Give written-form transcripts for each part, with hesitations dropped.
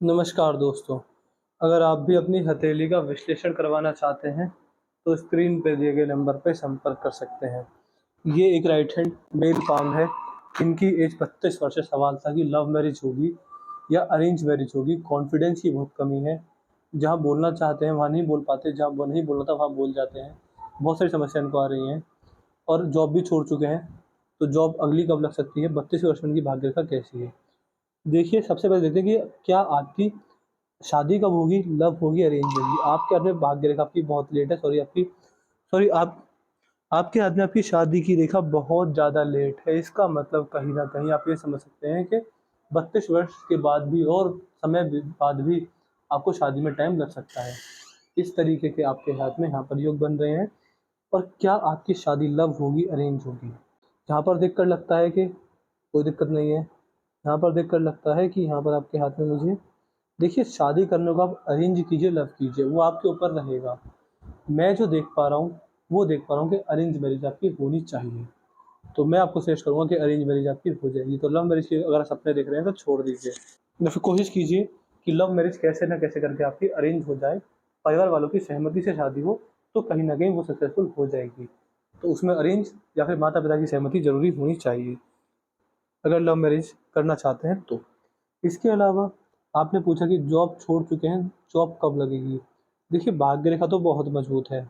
नमस्कार दोस्तों, अगर आप भी अपनी हथेली का विश्लेषण करवाना चाहते हैं, तो स्क्रीन पे दिए गए नंबर पे संपर्क कर सकते हैं। ये एक राइट हैंड मेल पाम है। इनकी एज 32 वर्ष है। सवाल था कि लव मैरिज होगी या अरेंज मैरिज होगी। कॉन्फिडेंस की बहुत कमी है। जहाँ बोलना चाहते हैं वहाँ नहीं बोल पाते, जहाँ वो नहीं बोलना था वहाँ बोल जाते हैं। बहुत सारी समस्या इनको आ रही हैं और जॉब भी छोड़ चुके हैं। तो जॉब अगली कब लग सकती है? 32 वर्ष में इनकी भाग्य रेखा कैसी है? देखिए, सबसे पहले देखते हैं कि क्या आपकी शादी कब होगी, लव होगी, अरेंज होगी। आपके हाथ में भाग्य रेखा आपकी बहुत लेट है। सॉरी आप आपके हाथ में आपकी शादी की रेखा बहुत ज़्यादा लेट है। इसका मतलब कहीं न कहीं आप ये समझ सकते हैं कि 32 वर्ष के बाद भी और समय बाद भी आपको शादी में टाइम लग सकता है। इस तरीके के आपके हाथ में यहाँ पर योग बन रहे हैं। और क्या आपकी शादी लव होगी, अरेंज होगी? यहाँ पर देखकर लगता है कि कोई दिक्कत नहीं है। यहाँ पर देखकर लगता है कि यहाँ पर आपके हाथ में मुझे देखिए, शादी करने को आप अरेंज कीजिए, लव कीजिए, वो आपके ऊपर रहेगा। मैं जो देख पा रहा हूँ, वो देख पा रहा हूँ कि अरेंज मैरिज आपकी होनी चाहिए। तो मैं आपको सजेस्ट करूँगा कि अरेंज मैरिज आपकी हो जाएगी। तो लव मैरिज के अगर आप सपने देख रहे हैं तो छोड़ दीजिए। या फिर कोशिश कीजिए कि लव मैरिज कैसे ना कैसे करके आपकी अरेंज हो जाए। परिवार वालों की सहमति से शादी हो, तो कहीं न कहीं वो सक्सेसफुल हो जाएगी। तो उसमें अरेंज या फिर माता-पिता की सहमति ज़रूरी होनी चाहिए, अगर लव मैरिज करना चाहते हैं तो। इसके अलावा आपने पूछा कि जॉब छोड़ चुके हैं, जॉब कब लगेगी? देखिए, भाग्य रेखा तो बहुत मज़बूत है,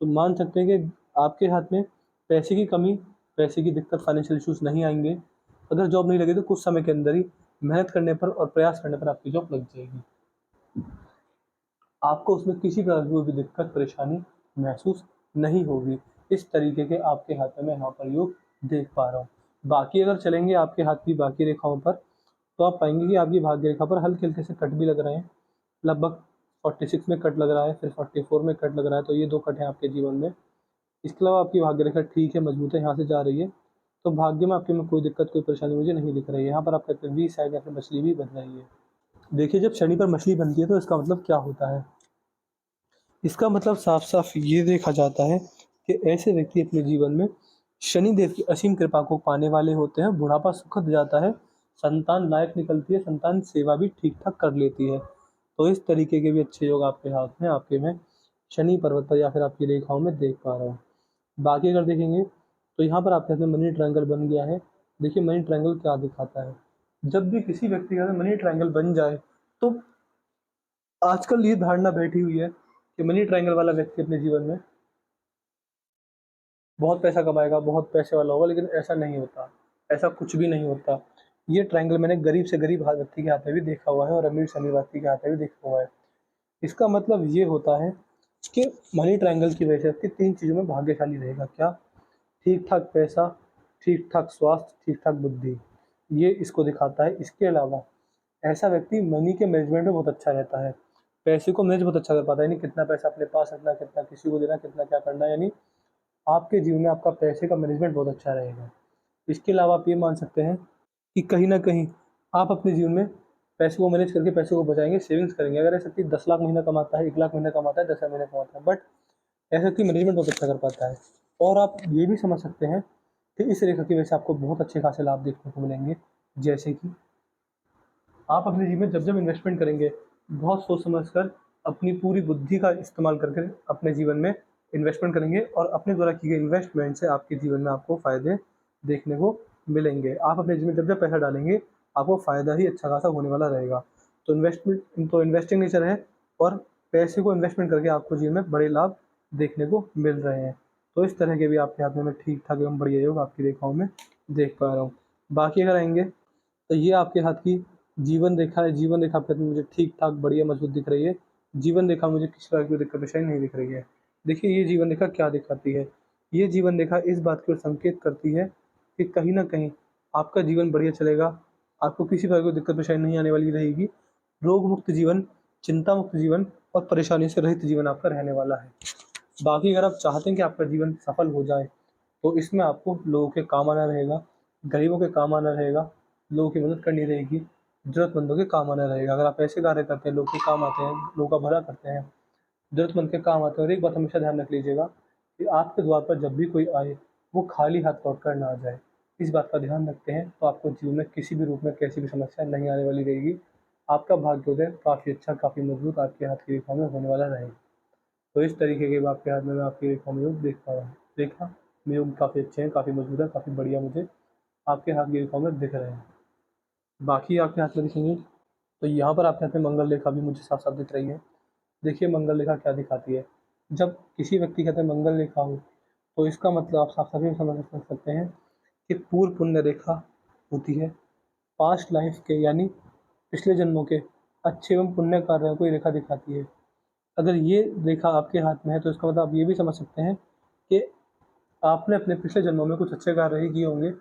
तो मान सकते हैं कि आपके हाथ में पैसे की कमी, पैसे की दिक्कत, फाइनेंशियल इश्यूज़ नहीं आएँगे। अगर जॉब नहीं लगी तो कुछ समय के अंदर ही मेहनत करने पर और प्रयास करने पर आपकी जॉब लग जाएगी। आपको उसमें किसी प्रकार की कोई भी दिक्कत, परेशानी महसूस नहीं होगी। इस तरीके के आपके हाथ में मैं यहाँ पर योग देख पा रहा हूँ। बाकी अगर चलेंगे आपके हाथ की बाकी रेखाओं पर, तो आप पाएँगे कि आपकी भाग्य रेखा पर हल्के-हल्के से कट भी लग रहे हैं। लगभग 46 में कट लग रहा है, फिर 44 में कट लग रहा है, तो ये 2 कट हैं आपके जीवन में। इसके अलावा आपकी भाग्य रेखा ठीक है, मजबूत है, यहाँ से जा रही है। तो भाग्य में आपके में कोई दिक्कत, कोई परेशानी मुझे नहीं दिख रही है। यहाँ पर आप कहते हैं 20 शायद या फिर मछली भी बन रही है। देखिए, जब शनि पर मछली बनती है तो इसका मतलब क्या होता है? इसका मतलब साफ-साफ ये देखा जाता है कि ऐसे व्यक्ति अपने जीवन में शनिदेव की असीम कृपा को पाने वाले होते हैं। बुढ़ापा सुखद जाता है, संतान लायक निकलती है, संतान सेवा भी ठीक-ठाक कर लेती है। तो इस तरीके के भी अच्छे योग आपके हाथ में, आपके में शनि पर्वत पर या फिर आपकी रेखाओं में देख पा रहा हूँ। बाकी अगर देखेंगे तो यहाँ पर आपके हाथ में मनी ट्रायंगल बन गया है। देखिए, मनी ट्रायंगल क्या दिखाता है? जब भी किसी व्यक्ति के हाथ में मनी ट्रायंगल बन जाए, तो आजकल ये धारणा बैठी हुई है कि मनी ट्रायंगल वाला व्यक्ति अपने जीवन में बहुत पैसा कमाएगा, बहुत पैसे वाला होगा, लेकिन ऐसा नहीं होता। ऐसा कुछ भी नहीं होता। ये ट्रायंगल मैंने गरीब से गरीब व्यक्ति के हाथ में भी देखा हुआ है और अमीर से अमीर व्यक्ति के हाथ में भी देखा हुआ है। इसका मतलब ये होता है कि मनी ट्रायंगल की वजह से आपकी 3 चीज़ों में भाग्यशाली रहेगा। क्या? ठीक-ठाक पैसा, ठीक-ठाक स्वास्थ्य, ठीक-ठाक बुद्धि। ये इसको दिखाता है। इसके अलावा ऐसा व्यक्ति मनी के मैनेजमेंट में बहुत अच्छा रहता है। पैसे को मैनेज बहुत अच्छा कर पाता है, यानी कितना पैसा अपने पास रखना, कितना किसी को देना, कितना क्या करना, यानी आपके जीवन में आपका पैसे का मैनेजमेंट बहुत अच्छा रहेगा। इसके अलावा आप ये मान सकते हैं कि कहीं न कहीं आप अपने जीवन में पैसे को मैनेज करके पैसे को बचाएँगे, सेविंग्स करेंगे। अगर ऐसा व्यक्ति 10 लाख महीना कमाता है, 1 लाख महीना कमाता है, 10,000 महीना कमाता है, बट ऐसा व्यक्ति मैनेजमेंट बहुत अच्छा कर पाता है। और आप ये भी समझ सकते हैं कि इस रेखा की वजह से आपको बहुत अच्छे खासे लाभ देखने को मिलेंगे। जैसे कि आप अपने जीवन में जब-जब इन्वेस्टमेंट करेंगे, बहुत सोच समझ कर अपनी पूरी बुद्धि का इस्तेमाल करके अपने जीवन में इन्वेस्टमेंट करेंगे और अपने द्वारा की गई इन्वेस्टमेंट से आपके जीवन में आपको फ़ायदे देखने को मिलेंगे। आप अपने जीवन में जब-जब पैसा डालेंगे, आपको फ़ायदा ही अच्छा खासा होने वाला रहेगा। तो इन्वेस्टिंग नेचर है और पैसे को इन्वेस्टमेंट करके आपको जीवन में बड़े लाभ देखने को मिल रहे हैं। तो इस तरह के भी आपके हाथ में मैं ठीक-ठाक एवं बढ़िया योग आपकी रेखाओं में देख पा रहा हूँ। बाकी अगर आएँगे तो ये आपके हाथ की जीवन रेखा है। जीवन रेखा आपके हाथ में मुझे ठीक-ठाक बढ़िया मज़बूत दिख रही है। जीवन रेखा में मुझे किसी प्रकार की कोई दिक्कत परेशानी नहीं दिख रही है। देखिए, ये जीवन रेखा क्या दिखाती है? ये जीवन रेखा इस बात की ओर संकेत करती है कि कहीं न कहीं आपका जीवन बढ़िया चलेगा। आपको किसी प्रकार की दिक्कत परेशानी नहीं आने वाली रहेगी। रोग मुक्त जीवन, चिंता मुक्त जीवन और परेशानी से रहित जीवन आपका रहने वाला है। बाकी अगर आप चाहते हैं कि आपका जीवन सफल हो जाए, तो इसमें आपको लोगों के काम आना रहेगा, गरीबों के काम आना रहेगा, लोगों की मदद करनी रहेगी, ज़रूरतमंदों के काम आना रहेगा। अगर आप ऐसे कार्य करते हैं, लोग के काम आते हैं, लोगों का भला करते हैं, ज़रूरतमंद के काम आते हैं, और एक बात हमेशा ध्यान रख लीजिएगा कि आपके द्वार पर जब भी कोई आए, वो खाली हाथ लौट कर ना जाए। इस बात का ध्यान रखते हैं, तो आपको जीवन में किसी भी रूप में कैसी भी समस्या नहीं आने वाली रहेगी। आपका भाग्योदय काफ़ी अच्छा, काफ़ी मजबूत आपके हाथ की रेखाओं में होने वाला रहेगा। तो इस तरीके के आपके हाथ में मैं आपकी रेखाओं में योग देख पा रहा हूँ। देखा, मेरे योग काफ़ी अच्छे हैं, काफ़ी मजबूत है, काफ़ी बढ़िया मुझे आपके हाथ की रेखाओं में दिख रहे हैं। बाकी आपके हाथ में दिखेंगे तो यहाँ पर आपके हाथ में मंगल रेखा भी मुझे साफ-साफ दिख रही है। देखिए मंगल रेखा क्या दिखाती है, जब किसी व्यक्ति के हाथ में मंगल रेखा हो, तो इसका मतलब आप साफ-साफ ये समझ सकते हैं कि पूर्व पुण्य रेखा होती है। पास्ट लाइफ के यानी पिछले जन्मों के अच्छे एवं पुण्य कार्यों को ये रेखा दिखाती है। अगर ये रेखा आपके हाथ में है तो इसका मतलब आप ये भी समझ सकते हैं कि आपने अपने पिछले जन्मों में कुछ अच्छे कार्य ही किए होंगे,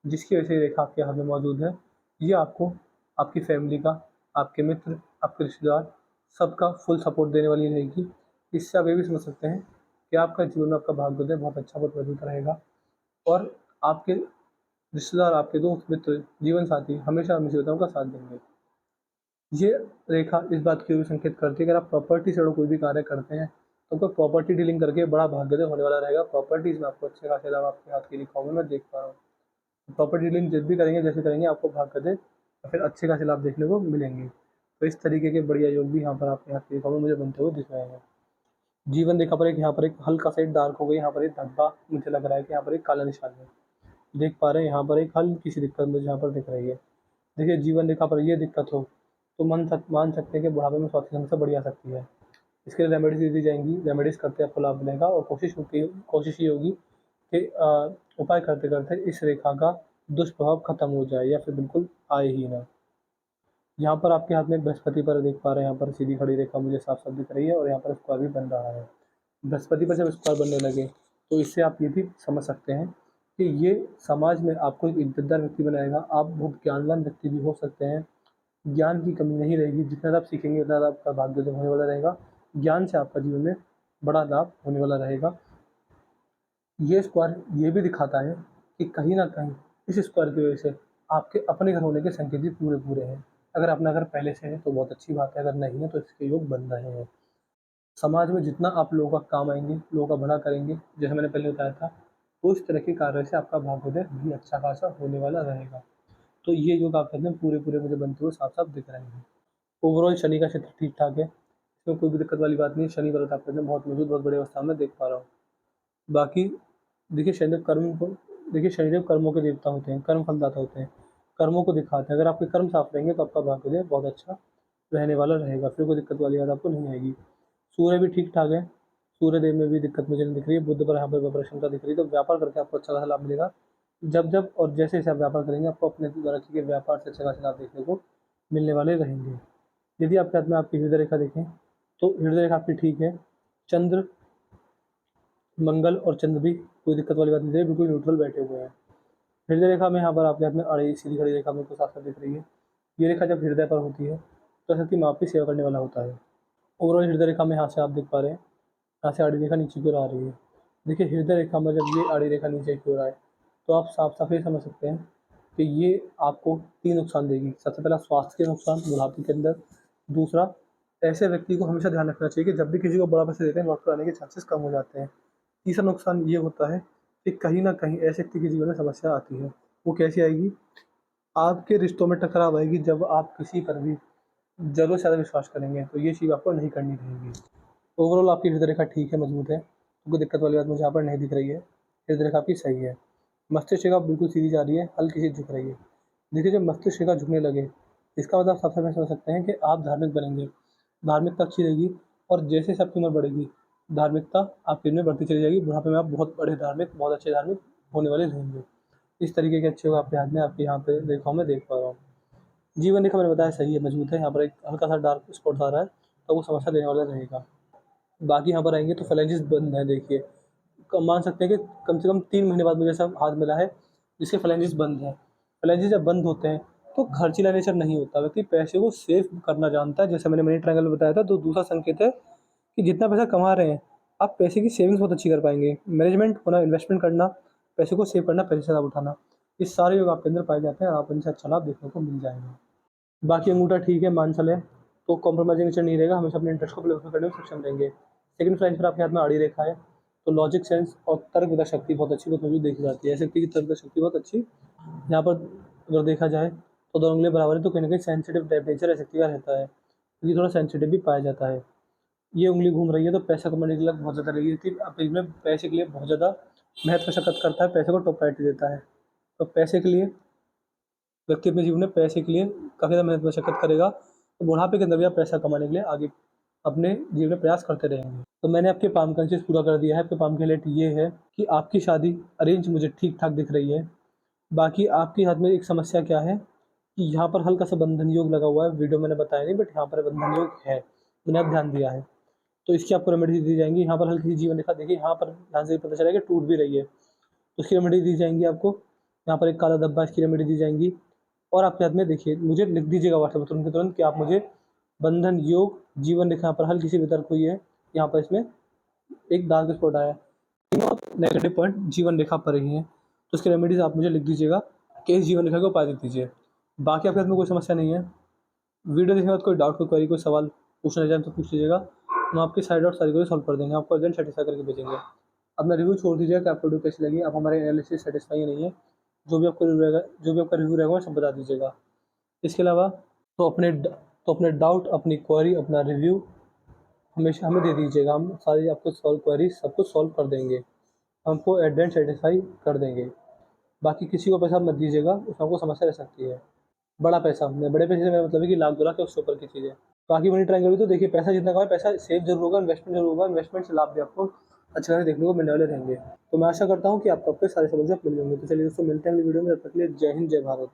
जिसकी वजह से ये रेखा आपके हाथ में मौजूद है। ये आपको आपकी फैमिली का, आपके मित्र, आपके रिश्तेदार सबका फुल सपोर्ट देने वाली रहेगी। इससे आप ये भी समझ सकते हैं कि आपका जीवन में आपका भाग्योदय बहुत अच्छा, बहुत मजबूत रहेगा और आपके रिश्तेदार, आपके दोस्त, मित्र, जीवन साथी हमेशा मुसीबतों का साथ देंगे। ये रेखा इस बात की ओर भी संकेत करती है, अगर आप प्रॉपर्टी से जुड़ा कोई भी कार्य करते हैं, तो आपको प्रॉपर्टी डीलिंग करके बड़ा भाग्योदय होने वाला रहेगा। प्रॉपर्टीज़ में आपको अच्छे खासे लाभ आपके हाथ की रेखाओं में मैं देख पा रहा हूँ। प्रॉपर्टी डीलिंग जब भी करेंगे, जैसे करेंगे, आपको भाग्योदय या फिर अच्छे खासे लाभ देखने को मिलेंगे। तो इस तरीके के बढ़िया योग भी यहाँ पर आपके हाथ की रेखाओं में मुझे बनते हुए दिख रहे हैं। जीवन रेखा पर यहाँ पर एक हल्का सा डार्क हो गई, यहाँ पर एक धब्बा मुझे लग रहा है कि यहाँ पर एक काला निशान है। देख पा रहे हैं यहाँ पर एक हल्की सी दिक्कत मुझे यहाँ पर दिख रही है। देखिए जीवन रेखा पर ये दिक्कत हो तो मान सकते हैं कि बुढ़ापे में स्वास्थ्य समस्या बढ़ आ सकती है। इसके लिए रेमेडीज दी जाएंगी, रेमेडीज करते आपको लाभ मिलेगा और कोशिश ये होगी कि उपाय करते करते इस रेखा का दुष्प्रभाव खत्म हो जाए या फिर बिल्कुल आए ही ना। यहाँ पर आपके हाथ में बृहस्पति पर देख पा रहे हैं, यहाँ पर सीधी खड़ी रेखा मुझे साफ साफ दिख रही है और यहाँ पर स्क्वायर भी बन रहा है। बृहस्पति पर जब स्क्वायर बनने लगे तो इससे आप ये भी समझ सकते हैं कि ये समाज में आपको एक इज्जतदार व्यक्ति बनाएगा। आप बहुत ज्ञानवान व्यक्ति भी हो सकते हैं, ज्ञान की कमी नहीं रहेगी, जितना आप सीखेंगे उतना आपका भाग्योदय होने वाला रहेगा। ज्ञान से आपका जीवन में बड़ा लाभ होने वाला रहेगा। ये स्क्वायर ये भी दिखाता है कि कहीं न कहीं इस स्क्वायर की वजह से आपके अपने घर होने के संकेत भी पूरे-पूरे हैं। अगर अपना घर पहले से है तो बहुत अच्छी बात है, अगर नहीं है तो इसके योग बन रहे हैं। समाज में जितना आप लोगों का काम आएँगे, लोगों का भला करेंगे, जैसे मैंने पहले बताया था, तो इस तरह के कार्यों से आपका भाग्योदय भी अच्छा खासा होने वाला रहेगा। तो ये योग आपके अंदर पूरे-पूरे मुझे बनते हुए साफ-साफ दिख रहे हैं। ओवरऑल शनि का क्षेत्र ठीक-ठाक है, इसमें कोई भी दिक्कत वाली बात नहीं है। शनि व्रत आपके अंदर बहुत मौजूद, बहुत बड़ी अवस्था में देख पा रहा हूँ। बाकी देखिए शनिदेव कर्मों के देवता होते हैं, कर्म फलदाता होते हैं, कर्मों को दिखाते हैं। अगर आपके कर्म साफ रहेंगे तो आपका भाग्योदय बहुत अच्छा रहने वाला रहेगा, फिर कोई दिक्कत वाली बात आपको नहीं आएगी। सूर्य भी ठीक-ठाक है, सूर्य देव में भी दिक्कत मुझे नहीं दिख रही है, बुध पर यहाँ पे वक्र क्षमता दिख रही है, तो व्यापार करके आपको अच्छा खासा लाभ मिलेगा। जब और जैसे-जैसे आप व्यापार करेंगे, आपको अपने द्वारा किए गए व्यापार से अच्छे खासे लाभ देखने को मिलने वाले रहेंगे। यदि आपके हाथ में आपकी हृदय रेखा देखें, तो हृदय रेखा आपकी ठीक है। चंद्र, मंगल और चंद्र भी कोई दिक्कत वाली बात नहीं है, बिल्कुल न्यूट्रल बैठे हुए हैं। हृदय रेखा में यहाँ पर आपके हाथ में अड़ी सीधी खड़ी रेखा मेरे को साफ-साफ दिख रही है। ये रेखा जब हृदय पर होती है, तो शक्ति माँ की सेवा करने वाला होता है। ओवरऑल हृदय रेखा में यहाँ से आप देख पा रहे हैं, यहाँ से आड़ी रेखा नीचे की ओर आ रही है। देखिए हृदय रेखा में जब ये आड़ी रेखा नीचे की ओर आए, तो आप साफ-साफ ये समझ सकते हैं कि ये आपको 3 नुकसान देगी। सबसे पहला स्वास्थ्य के नुकसान बुढ़ापे के अंदर, दूसरा ऐसे व्यक्ति को हमेशा ध्यान रखना चाहिए कि जब भी किसी को बड़ा पैसे देते हैं, लौट कर आने के चांसेस कम हो जाते हैं। तीसरा नुकसान ये होता है कि कहीं न कहीं ऐसे व्यक्ति के जीवन में समस्या आती है। वो कैसे आएगी? आपके रिश्तों में टकराव आएगी जब आप किसी पर भी ज़रूरत से ज़्यादा विश्वास करेंगे, तो ये चीज़ आपको नहीं करनी रहेगी। ओवरऑल आपकी हृदय रेखा ठीक है, मजबूत है, तो कोई दिक्कत वाली बात मुझे यहाँ पर नहीं दिख रही है। हृदय रेखा आपकी सही है। मस्तिष्क रेखा बिल्कुल सीधी जा रही है, हल्की सी झुक रही है। देखिए जब मस्तिष्क रेखा झुकने लगे, इसका मतलब सबसे पहले समझ सकते हैं कि आप धार्मिक बनेंगे, धार्मिकता अच्छी रहेगी और जैसे-जैसे आपकी उम्र बढ़ेगी, धार्मिकता आपके में बढ़ती चली जाएगी। बुढ़ापे में आप बहुत बड़े धार्मिक, बहुत अच्छे धार्मिक होने वाले रहेंगे। इस तरीके के अच्छे योग आपके हाथ में, आपके यहाँ पे रेखाओं में देख पा रहा हूँ। जीवन रेखा मैंने बताया सही है, मजबूत है, यहाँ पर एक हल्का-सा डार्क स्पॉट आ रहा है, तो वो समस्या देने वाला रहेगा। बाकी यहाँ पर आएँगे तो फ़ैलेंजेस बंद हैं देखिए। मान सकते हैं कि कम से कम 3 महीने बाद मुझे ऐसा हाथ मिला है, जिसके फ़ैलेंजेस बंद हैं। फ़ैलेंजेस जब बंद होते हैं, तो खर्चीला नेचर नहीं होता, व्यक्ति पैसे को सेव करना जानता है। जैसे मैंने मनी ट्रायंगल में बताया था, तो दूसरा संकेत है कि जितना पैसा कमा रहे हैं, आप पैसे की सेविंग्स बहुत अच्छी कर पाएँगे। मैनेजमेंट होना, इन्वेस्टमेंट करना, पैसे को सेव करना, पैसे से लाभ उठाना, ये सारे योग आपके अंदर पाए जाते हैं और आप इनसे अच्छा लाभ देखने को मिल जाएगा। बाकी अंगूठा ठीक है, मान चलें, तो कॉम्प्रोमाइज़िंग नेचर नहीं रहेगा, हमेशा अपने इंटरेस्ट को फुलफिल करने में सक्षम रहेंगे। सेकंड फ्रेंच पर आपके हाथ में आड़ी रेखा है, तो लॉजिक सेंस और तर्क विद्या शक्ति बहुत अच्छी बहुत मौजूद देखी जाती है। ऐसे व्यक्ति की तर्क विद्या शक्ति बहुत अच्छी यहाँ पर अगर देखा जाए, तो दोनों उंगली बराबर है, तो कहीं न कहीं सेंसिटिव टेम्परेचर शक्ति का रहता है, ये थोड़ा सेंसिटिव भी पाया जाता है। ये उंगली घूम रही है तो पैसा कमाने के लिए बहुत ज़्यादा रही है कि अब इसमें पैसे के लिए बहुत ज़्यादा मेहनत मशक्कत करता है, पैसे को टॉप प्रायोरिटी देता है। तो पैसे के लिए व्यक्ति अपने जीवन में पैसे के लिए काफ़ी ज़्यादा मेहनत मशक्कत करेगा, तो बुढ़ापे के अंदर भी आप पैसा कमाने के लिए आगे अपने जीवन में प्रयास करते रहेंगे। तो मैंने आपके पाम कंसेस पूरा कर दिया है। आपके पाम के हाइलाइट ये है कि आपकी शादी अरेंज मुझे ठीक-ठाक दिख रही है। बाकी आपके हाथ में एक समस्या क्या है कि यहाँ पर हल्का-सा बंधन योग लगा हुआ है, वीडियो मैंने बताया नहीं बट यहाँ पर बंधन योग है, मैंने अब ध्यान दिया है। तो इसकी आपको रेमेडी दी जाएँगी। यहाँ पर हल्की सी जीवन रेखा देखिए, यहाँ पर ध्यान से पता चला कि टूट भी रही है, तो उसकी रेमेडी दी जाएँगी आपको। यहाँ पर एक काला धब्बा, इसकी रेमेडी दी जाएँगी। और आपके हाथ में देखिए, मुझे लिख दीजिएगा व्हाट्सएप पर तुरंत के तुरंत कि आप मुझे बंधन योग जीवन रेखा पर हल्की सी वितर्क हुई है, यहाँ पर इसमें एक डार्क स्पॉट आया है, तीनों नेगेटिव पॉइंट जीवन रेखा पर ही हैं, तो उसकी रेमेडीज़ आप मुझे लिख दीजिएगा कि इस जीवन रेखा को उपाय लिख दीजिए। बाकी आपके हाथ में कोई समस्या नहीं है। वीडियो देखने के बाद कोई डाउट, कोई क्वेरी, कोई सवाल पूछना चाहें तो पूछ लीजिएगा, हम आपकी सारी डाउट सारी क्वेरी सॉल्व कर देंगे, आपको अर्जेंट सेटिस्फाई करके भेजेंगे। अपना रिव्यू छोड़ दीजिएगा कि आपको वीडियो कैसी लगी, आप हमारे एनालिसिस सेटिस्फाई नहीं है, जो भी आपका रिव्यू रहेगा वो सब बता दीजिएगा। इसके अलावा तो अपने डाउट, अपनी क्वेरी, अपना रिव्यू हमेशा हमें दे दीजिएगा, हम सारी आपको क्वेरीज सब कुछ सॉल्व कर देंगे, हमको एट द एंड सेटिस्फाई कर देंगे। बाकी किसी को पैसा मत दीजिएगा, उसमें आपको समस्या रह सकती है। बड़ा पैसा, मैं बड़े पैसे से मेरा मतलब है कि लाख 2 लाख या उससे ऊपर की चीज़ें। बाकी मनी ट्रायंगल भी तो देखिए, पैसा जितना कमाए, पैसा सेव ज़रूर होगा, इन्वेस्टमेंट ज़रूर होगा, इन्वेस्टमेंट से लाभ भी आपको अच्छे खासे देखने को मिलने वाले रहेंगे। तो मैं आशा करता हूँ कि आपको आपके सारे सवालों से मिल जाएँगे। तो चलिए दोस्तों, मिलते हैं अगली वीडियो में, तब तक के लिए जय हिंद, जय भारत।